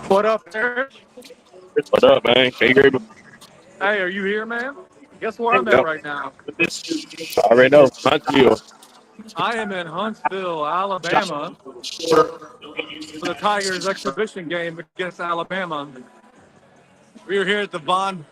What up, Eric? What up, man? Can you hear me? Hey, are you here, man? Guess where I'm at Yep. right now? I already know. Huntsville. I am in Huntsville, Alabama, for the Tigers exhibition game against Alabama. We are here at the Von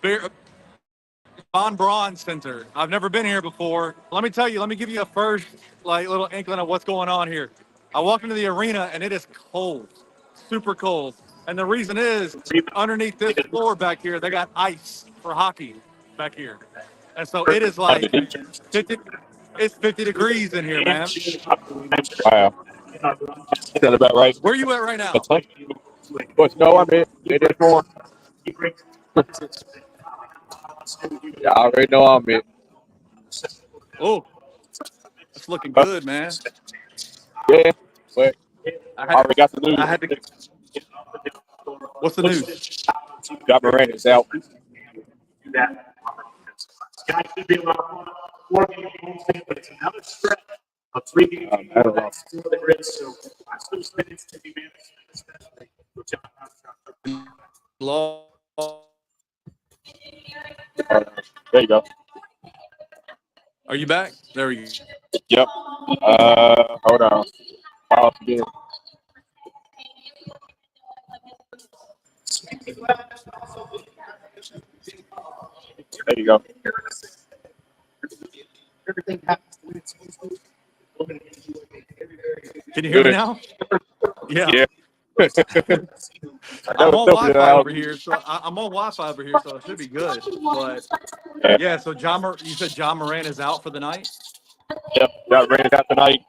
Braun Center. I've never been here before. Let me tell you. Let me give you a first, little inkling of what's going on here. I walked into the arena and it is cold, super cold. And the reason is underneath this floor back here, they got ice for hockey back here. And so it is like 50, it's 50 degrees in here, man. Wow. That's about right. Where are you at right now? But no, I mean, it is more. Yeah, I already know I'm in. Oh, it's looking good, man. Yeah, but I I already got the news. had to. What's the news? Got Miranda's out. I don't know. Law. There you go. Are you back? There we go. Yep. Hold on. Pause again. There you go. Can you hear me Good. now? Yeah. Yeah. I'm on Wi-Fi over here, so I'm on Wi-Fi over here, so it should be good. But yeah, so you said John Moran is out for the night. Yep. Got Miranda's out tonight.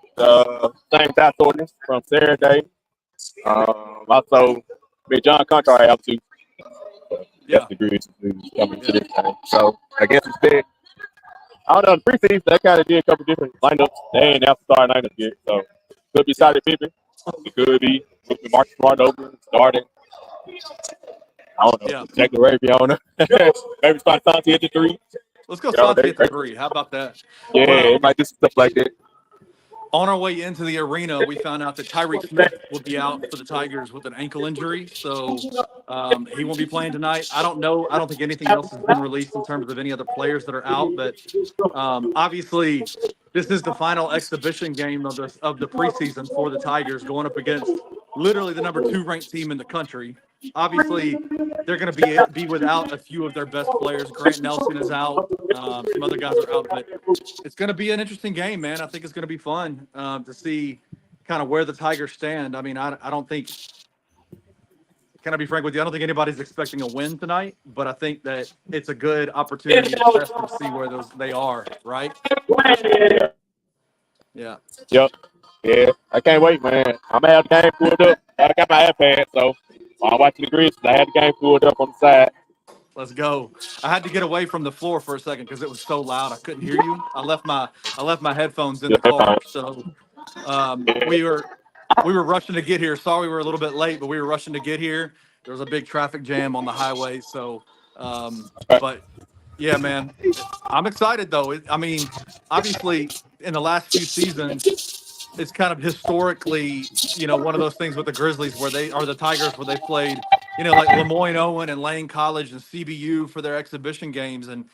Same task ordinance from Saturday. Also, Big John Contract out too. Yeah. That's the Grizzlies coming to this game. So I guess instead, I don't know. The preseason they kind of did a couple different lineups. They ain't out starting lineups yet, so could be Scottie Pippen. It could be Marcus Smart over starting. I don't know. Yeah. Check the Raviona. Maybe start Santi at the 3. Let's go Yeah, Santi at the 3. How about that? Yeah, Well, it might do stuff like that. on our way into the arena, we found out that Tyreek Smith will be out for the Tigers with an ankle injury, so he won't be playing tonight. I don't know. I don't think anything else has been released in terms of any other players that are out, but obviously this is the final exhibition game of the preseason for the Tigers, going up against literally the number 2 ranked team in the country. Obviously, they're going to be without a few of their best players. Grant Nelson is out. Some other guys are out, but it's going to be an interesting game, man. I think it's going to be fun to see kind of where the Tigers stand. I mean, I don't think, can I be frank with you? I don't think anybody's expecting a win tonight, but I think that it's a good opportunity to test and see where they are, right? Yeah. Yep. Yeah, I can't wait, man. I'm gonna have the game pulled up. I got my iPad, so while I'm watching the Grizzlies, I had the game pulled up on the side. Let's go. I had to get away from the floor for a second because it was so loud. I couldn't hear you. I left my headphones in the car. So we were rushing to get here. Sorry we were a little bit late, but we were rushing to get here. There was a big traffic jam on the highway. So, but yeah, man, I'm excited though. I mean, obviously in the last few seasons, it's kind of historically, one of those things with the Grizzlies where they are the Tigers where they played, like Lemoyne Owen and Lane College and CBU for their exhibition games. And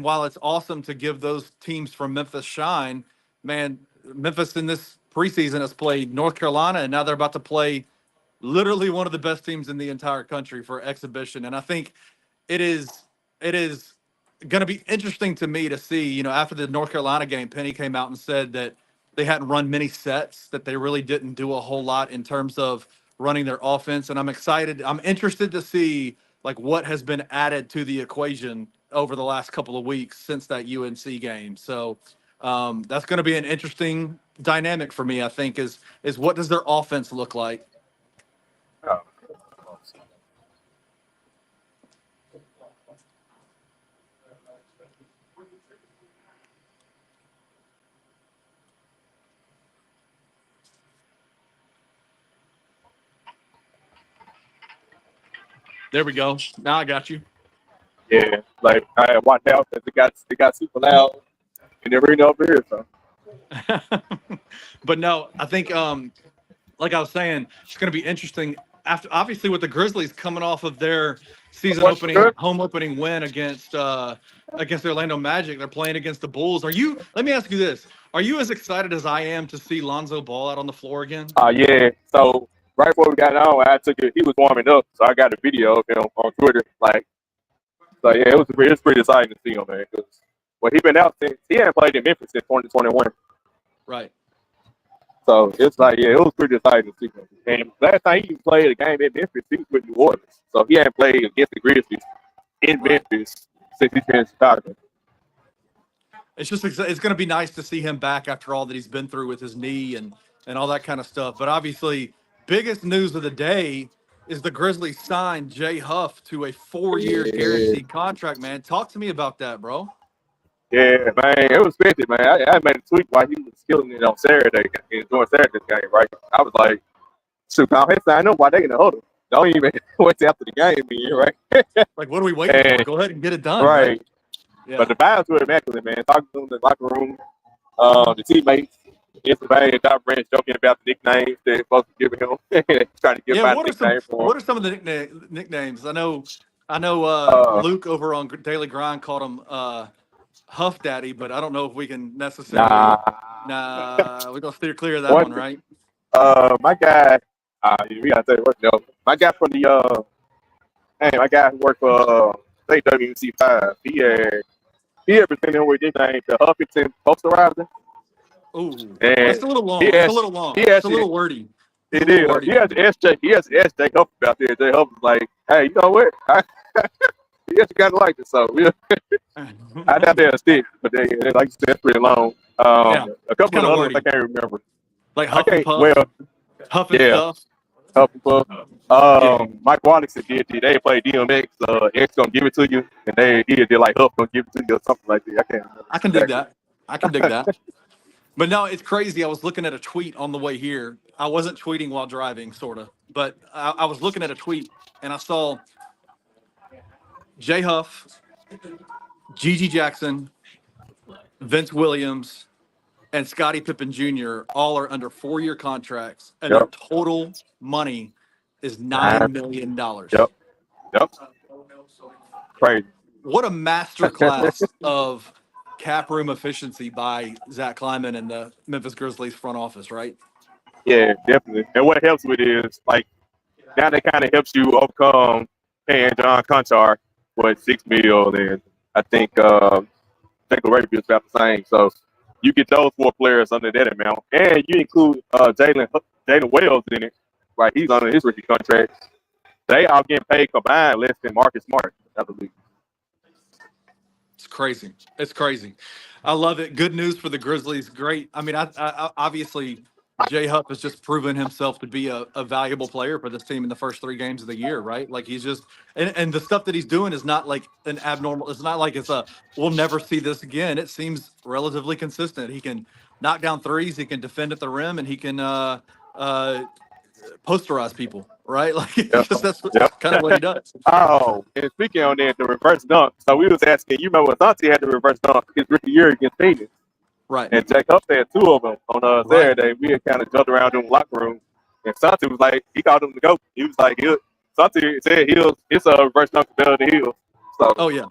while it's awesome to give those teams from Memphis shine, man, Memphis in this preseason has played North Carolina, and now they're about to play literally one of the best teams in the entire country for exhibition. And I think it is going to be interesting to me to see, after the North Carolina game, Penny came out and said that they hadn't run many sets, that they really didn't do a whole lot in terms of running their offense. And I'm excited. I'm interested to see like what has been added to the equation over the last couple of weeks since that UNC game. So that's going to be an interesting dynamic for me, I think, is what does their offense look like? There we go. Now I got you. Yeah, like I had watched out because it got super loud in the arena over here. So But no, I think like I was saying, it's going to be interesting after obviously with the Grizzlies coming off of their What's good? home opening win against against the Orlando Magic, they're playing against the Bulls. Are you? Let me ask you this: are you as excited as I am to see Lonzo Ball out on the floor again? Yeah. So right before we got on, I took it. He was warming up, so I got a video of him on Twitter. Like, so yeah, it's pretty exciting to see him, man. Because he been out since he hadn't played in Memphis since 2021. Right. So it's like, yeah, it was pretty exciting to see him. And last time he played a game in Memphis, he was with New Orleans. So he hadn't played against the Grizzlies in Memphis since he's been in Chicago. It's just it's going to be nice to see him back after all that he's been through with his knee and all that kind of stuff. But obviously, biggest news of the day is the Grizzlies signed Jay Huff to a 4-year guaranteed contract. Man, talk to me about that, bro. Yeah, man, it was expected, man. I made a tweet while he was killing it on Saturday during Saturday's game, right? I was like, shoot, I know why they in the huddle. Don't even wait till after the game, right? Like, what are we waiting for? Go ahead and get it done. Right. Yeah. But the vibes were immaculate, man. Talking to them in the locker room, the teammates, yesterday, Doc Branch joking about the nicknames they're supposed to give him. Trying to give out a nickname for him. What are some of the nicknames? I know Luke over on Daily Grind called him Huff Daddy, but I don't know if we can necessarily. Nah, we're gonna steer clear of that one, right? My guy, we gotta tell you what, though. My guy from the my guy who worked for State WC5, he had presented with his name, the Huffington Posterizer. Ooh, that's a little long. It's a little long. It's a little wordy. It is. Wordy. He has SJ Huff out there. Jay Huff was like, hey, you know what? He just got like it, so I got there a stick, but they like you said, it's pretty long. A couple of others I can't remember. Like Huff and Puff. Well, Huff and Puff. Huff and Puff. Mike Wallace did. They played DMX. X gonna give it to you, and he did like Huff gonna give it to you or something like that. I can't remember. I can dig that. But no, it's crazy. I was looking at a tweet on the way here. I wasn't tweeting while driving, sort of, but I was looking at a tweet and I saw Jay Huff, Gigi Jackson, Vince Williams, and Scottie Pippen Jr. all are under 4-year contracts, and their total money is $9 million. Yep. Crazy. What a masterclass of cap room efficiency by Zach Kleiman and the Memphis Grizzlies front office, right? Yeah, definitely. And what it helps with is, like, now that kind of helps you overcome paying John Conchar what $6 million, and I think the rate is about the same. So you get those 4 players under that amount, and you include Jalen Wells in it, right? He's under his rookie contract. They all getting paid combined less than Marcus Smart, I believe. It's crazy. I love it. Good news for the Grizzlies. Great. I mean, I obviously Jay Huff has just proven himself to be a valuable player for this team in the first 3 games of the year, right? Like he's just and the stuff that he's doing is not like an abnormal. It's not like we'll never see this again. It seems relatively consistent. He can knock down threes. He can defend at the rim, and he can posterize people, right? Like that's kind of what he does. Oh, and speaking on that, the reverse dunk. So we was asking, you remember Santi had the reverse dunk his rookie year against Phoenix. Right. And Jack Huff had 2 of them on Saturday. We had kind of jumped around in the locker room. And Santi was like, he called him the GOAT. He was like, Santi said it's a reverse dunk better than Hills. So. Oh, yeah.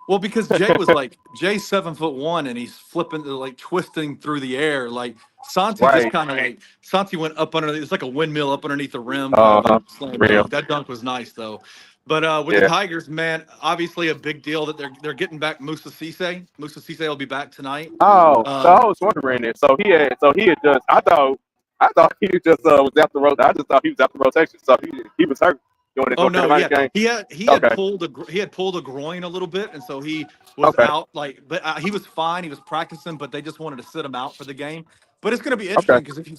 Well, because Jay was like, Jay's 7'1" and he's flipping, like twisting through the air. Like Santi just kind of like, Santi went up underneath. It's like a windmill up underneath the rim. That dunk was nice, though. But with the Tigers, man, obviously a big deal that they're getting back Musa Cisse. Musa Cisse will be back tonight. Oh, so I was wondering it. So he had just. I thought he just was out the rotation. I just thought he was out the rotation. So he was hurt during the game. He had pulled a groin a little bit, and so he was out. But he was fine. He was practicing, but they just wanted to sit him out for the game. But it's going to be interesting because if you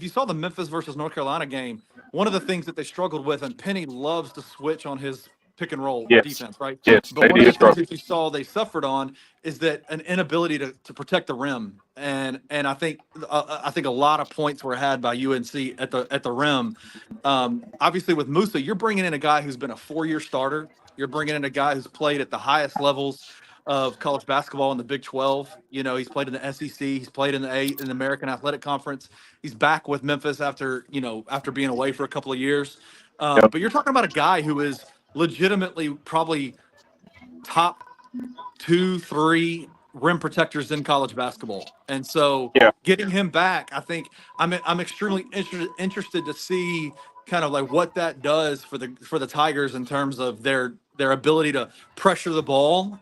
saw the Memphis versus North Carolina game, one of the things that they struggled with, and Penny loves to switch on his pick and roll defense, right? Yes, but one of the things that you saw they suffered on is that an inability to protect the rim, and I think a lot of points were had by UNC at the rim. Obviously, with Musa, you're bringing in a guy who's been a 4-year starter. You're bringing in a guy who's played at the highest levels of college basketball in the Big 12. You know, he's played in the SEC. He's played in the American Athletic Conference. He's back with Memphis after being away for a couple of years. But you're talking about a guy who is legitimately probably top 2, 3 rim protectors in college basketball. And so Yeah. getting him back, I think I'm extremely interested to see kind of like what that does for the Tigers in terms of their ability to pressure the ball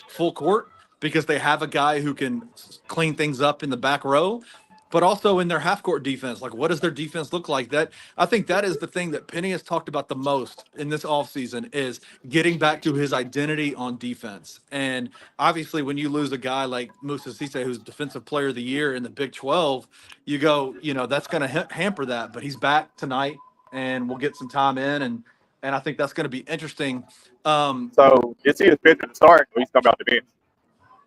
full court, because they have a guy who can clean things up in the back row, but also in their half court defense. Like, what does their defense look like? That, I think that is the thing that Penny has talked about the most in this offseason, is getting back to his identity on defense. And obviously, when you lose a guy like Musa Cisse, who's Defensive Player of the Year in the Big 12, you go, that's going to hamper that. But he's back tonight, and we'll get some time in, and I think that's going to be interesting. So is he expected to start, or he's coming out the bench?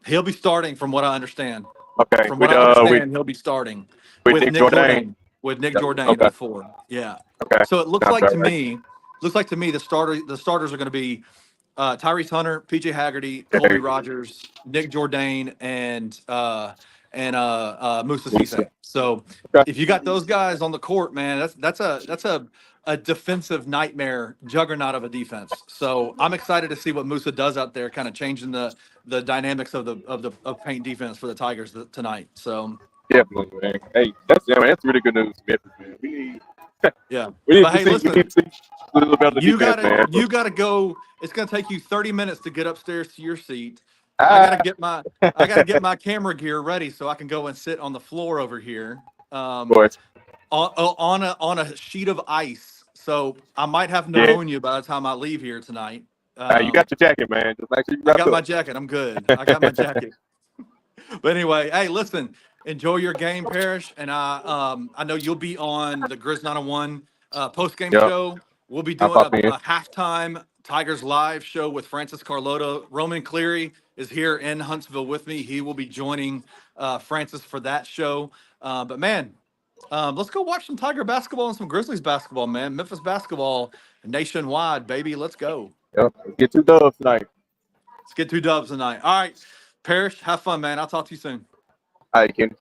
He'll be starting, from what I understand. Okay. From what I understand, he'll be starting with Nick Jourdain. With Nick Jourdain okay. at 4. Yeah. Okay. So it looks like to me the starters are going to be Tyrese Hunter, PJ Haggerty, Colby Rogers, Nick Jourdain, and Musa Cisse. So if you got those guys on the court, man, that's a defensive nightmare juggernaut of a defense. So I'm excited to see what Musa does out there, kind of changing the dynamics of paint defense for the Tigers tonight. So definitely, man. Hey, that's really good news, Memphis, man. We need listen, a little better you defense, man. You gotta go. It's gonna take you 30 minutes to get upstairs to your seat. I gotta get my camera gear ready so I can go and sit on the floor over here. Of course. On a sheet of ice. So I might have pneumonia by the time I leave here tonight. You got your jacket, man. Just make sure you I got my jacket. I'm good. I got my jacket. But anyway, hey, listen, enjoy your game, Parish. And I know you'll be on the Grizz 901 post-game show. We'll be doing a halftime Tigers live show with Francis Carlota. Roman Cleary is here in Huntsville with me. He will be joining Francis for that show. But man, let's go watch some Tiger basketball and some Grizzlies basketball, man. Memphis basketball nationwide, baby. Let's go. Yep. Let's get 2 dubs tonight. Let's get 2 dubs tonight. All right, Parish, have fun, man. I'll talk to you soon. All right, Kenny.